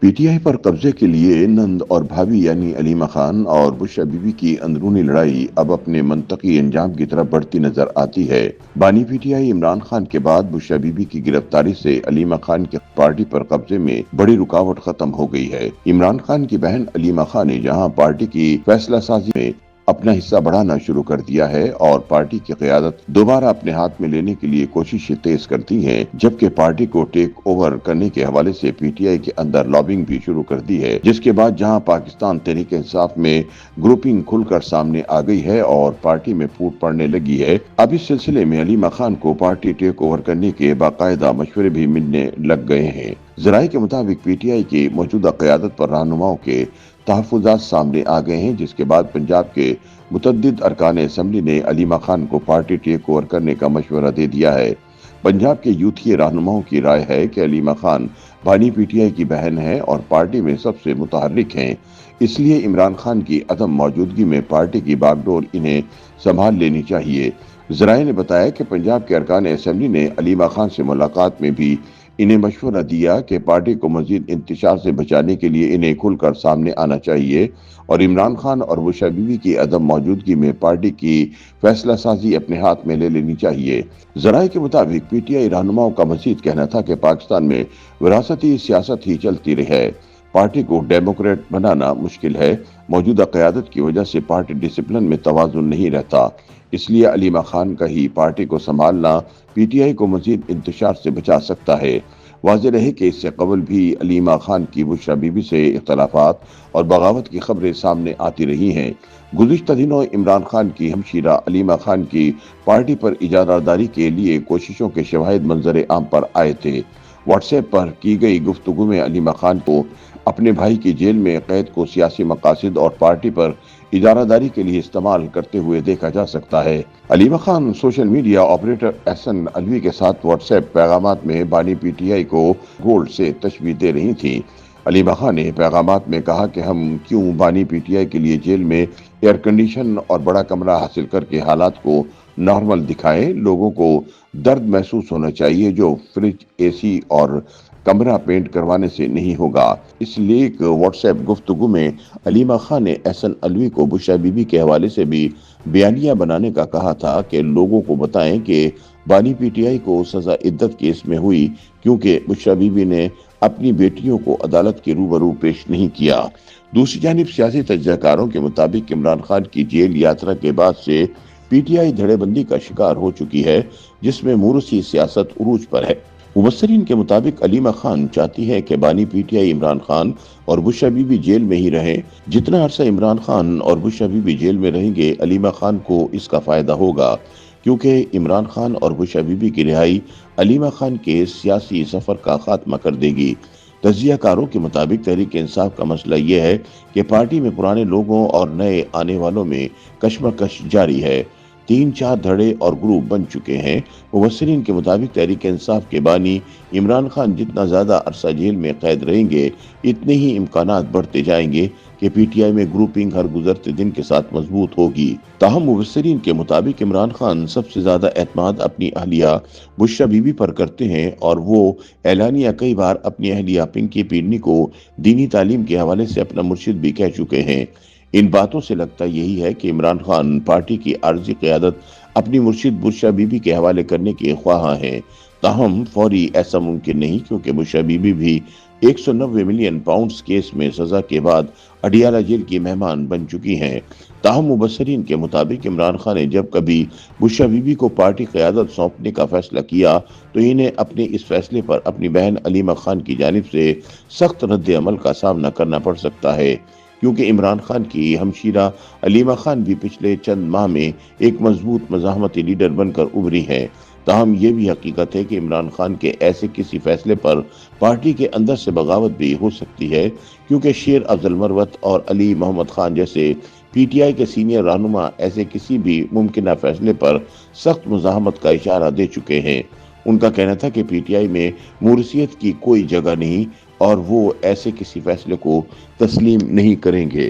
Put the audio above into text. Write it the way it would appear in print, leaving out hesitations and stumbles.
P T I پر قبضے کے لیے نند اور بھابھی یعنی علیمہ خان اور بشرا بی بی کی اندرونی لڑائی اب اپنے منطقی انجام کی طرف بڑھتی نظر آتی ہے۔ بانی P T I Imran Khan کے بعد بشرا بی بی کی گرفتاری سے علیمہ خان کے پارٹی پر قبضے میں بڑی رکاوٹ ختم ہو گئی ہے۔ عمران خان کی بہن علیمہ خان نے جہاں پارٹی کی فیصلہ سازی میں اپنا حصہ بڑھانا شروع کر دیا ہے اور پارٹی کی قیادت دوبارہ اپنے ہاتھ میں لینے کے لیے کوششیں تیز کرتی ہیں، جبکہ پارٹی کو ٹیک اوور کرنے کے حوالے سے پی ٹی آئی کے اندر لابنگ بھی شروع کر دی ہے، جس کے بعد جہاں پاکستان تحریک انصاف میں گروپنگ کھل کر سامنے آ گئی ہے اور پارٹی میں پھوٹ پڑنے لگی ہے، اب اس سلسلے میں علیمہ خان کو پارٹی ٹیک اوور کرنے کے باقاعدہ مشورے بھی ملنے لگ گئے ہیں۔ ذرائع کے مطابق پی ٹی آئی کی موجودہ قیادت پر رہنماؤں کے تحفظات سامنے آ گئے ہیں، جس کے بعد پنجاب کے متعدد ارکان اسمبلی نے علیمہ خان کو پارٹی ٹیک اوور کرنے کا مشورہ دے دیا ہے۔ پنجاب کے یوتھی رہنماؤں کی رائے ہے کہ علیمہ خان بانی پی ٹی آئی کی بہن ہیں اور پارٹی میں سب سے متحرک ہیں، اس لیے عمران خان کی عدم موجودگی میں پارٹی کی باغ ڈور انہیں سنبھال لینی چاہیے۔ ذرائع نے بتایا کہ پنجاب کے ارکان اسمبلی نے علیمہ خان سے ملاقات میں بھی انہیں مشورہ دیا کہ پارٹی کو مزید انتشار سے بچانے کے لیے انہیں کھل کر سامنے آنا چاہیے اور عمران خان اور بشرا بی بی کی عدم موجودگی میں پارٹی کی فیصلہ سازی اپنے ہاتھ میں لے لینی چاہیے۔ ذرائع کے مطابق پی ٹی آئی رہنماؤں کا مزید کہنا تھا کہ پاکستان میں وراثتی سیاست ہی چلتی رہی ہے، پارٹی کو ڈیموکریٹ بنانا مشکل ہے، موجودہ قیادت کی وجہ سے پارٹی ڈسپلن میں توازن نہیں رہتا، اس لیے علیمہ خان کا ہی پارٹی کو سنبھالنا پی ٹی آئی کو مزید انتشار سے بچا سکتا ہے۔ واضح رہے کہ اس سے قبل بھی علیمہ خان کی بشرا بی بی سے اختلافات اور بغاوت کی خبریں سامنے آتی رہی ہیں۔ گزشتہ دنوں عمران خان کی ہمشیرہ علیمہ خان کی پارٹی پر اجارہ داری کے لیے کوششوں کے شواہد منظر عام پر آئے تھے۔ واٹس ایپ پر کی گئی گفتگو میں علیمہ خان کو اپنے بھائی کی جیل میں قید کو سیاسی مقاصد اور پارٹی پر اجارہ داری کے لیے استعمال کرتے ہوئے دیکھا جا سکتا ہے۔ Alima Khan social media operator احسن علوی کے ساتھ واٹس ایپ پیغامات میں بانی پی ٹی آئی کو گولڈ سے تشبیہ دے رہی تھیں۔ علیمہ خان نے پیغامات میں کہا کہ ہم کیوں بانی پی ٹی آئی کے لیے جیل میں ایئر کنڈیشن اور بڑا کمرہ حاصل کر کے حالات کو نارمل دکھائیں، لوگوں کو درد محسوس ہونا چاہیے جو فریج، اے سی اور کمرہ پینٹ کروانے سے نہیں ہوگا۔ اس لیے ایک واٹس ایپ گفتگو میں علیمہ خان نے احسن علوی کو بشرا بی بی کے حوالے سے بھی بیانیہ بنانے کا کہا تھا کہ لوگوں کو بتائیں کہ بانی پی ٹی آئی کو سزا عدت کیس میں ہوئی کیونکہ بشرا بی بی نے اپنی بیٹیوں کو عدالت کے روبرو پیش نہیں کیا۔ دوسری جانب سیاسی تجزیہ کاروں کے مطابق عمران خان کی جیل یاترا کے بعد سے پی ٹی آئی دھڑے بندی کا شکار ہو چکی ہے، جس میں موروثی سیاست عروج پر ہے۔ مبصرین کے مطابق علیمہ خان چاہتی ہے کہ بانی P T I Imran Khan اور بشرا بی بی جیل میں ہی رہیں۔ جتنا عرصہ عمران خان اور بشرا بی بی جیل میں رہیں گے، علیمہ خان کو اس کا فائدہ ہوگا، کیونکہ عمران خان اور بشرا بی بی کی رہائی علیمہ خان کے سیاسی سفر کا خاتمہ کر دے گی۔ تجزیہ کاروں کے مطابق تحریک انصاف کا مسئلہ یہ ہے کہ پارٹی میں پرانے لوگوں اور نئے آنے والوں میں کشمکش جاری ہے۔ 3-4 دھڑے اور گروپ بن چکے ہیں۔ مبصرین کے مطابق تحریک انصاف کے بانی عمران خان جتنا زیادہ عرصہ جیل میں قید رہیں گے، اتنے ہی امکانات بڑھتے جائیں گے کہ پی ٹی آئی میں گروپنگ ہر گزرتے دن کے ساتھ مضبوط ہوگی۔ تاہم مبصرین کے مطابق عمران خان سب سے زیادہ اعتماد اپنی اہلیہ بشرا بی بی پر کرتے ہیں اور وہ اعلانیہ کئی بار اپنی اہلیہ پنکی پیڈنی کو دینی تعلیم کے حوالے سے اپنا مرشد بھی کہہ چکے ہیں۔ ان باتوں سے لگتا یہی ہے کہ عمران خان پارٹی کی عارضی قیادت اپنی مرشد بشرا بی بی کے حوالے کرنے کے خواہاں ہیں۔ تاہم فوری ایسا ممکن نہیں، کیونکہ بشرا بی بی بھی 190 ملین پاؤنڈز کیس میں سزا کے بعد اڈیالہ جیل کی مہمان بن چکی ہیں۔ تاہم مبصرین کے مطابق عمران خان نے جب کبھی بشرا بی بی کو پارٹی قیادت سونپنے کا فیصلہ کیا تو انہیں اپنے اس فیصلے پر اپنی بہن علیمہ خان کی جانب سے سخت رد عمل کا سامنا کرنا پڑ سکتا ہے، کیونکہ عمران خان کی ہمشیرہ علیمہ خان بھی پچھلے چند ماہ میں ایک مضبوط مزاحمتی لیڈر بن کر ابھری ہیں۔ تاہم یہ بھی حقیقت ہے کہ عمران خان کے ایسے کسی فیصلے پر پارٹی کے اندر سے بغاوت بھی ہو سکتی ہے، کیونکہ شیر افضل مروت اور علی محمد خان جیسے پی ٹی آئی کے سینئر رہنما ایسے کسی بھی ممکنہ فیصلے پر سخت مزاحمت کا اشارہ دے چکے ہیں۔ ان کا کہنا تھا کہ پی ٹی آئی میں موروثیت کی کوئی جگہ نہیں اور وہ ایسے کسی فیصلے کو تسلیم نہیں کریں گے۔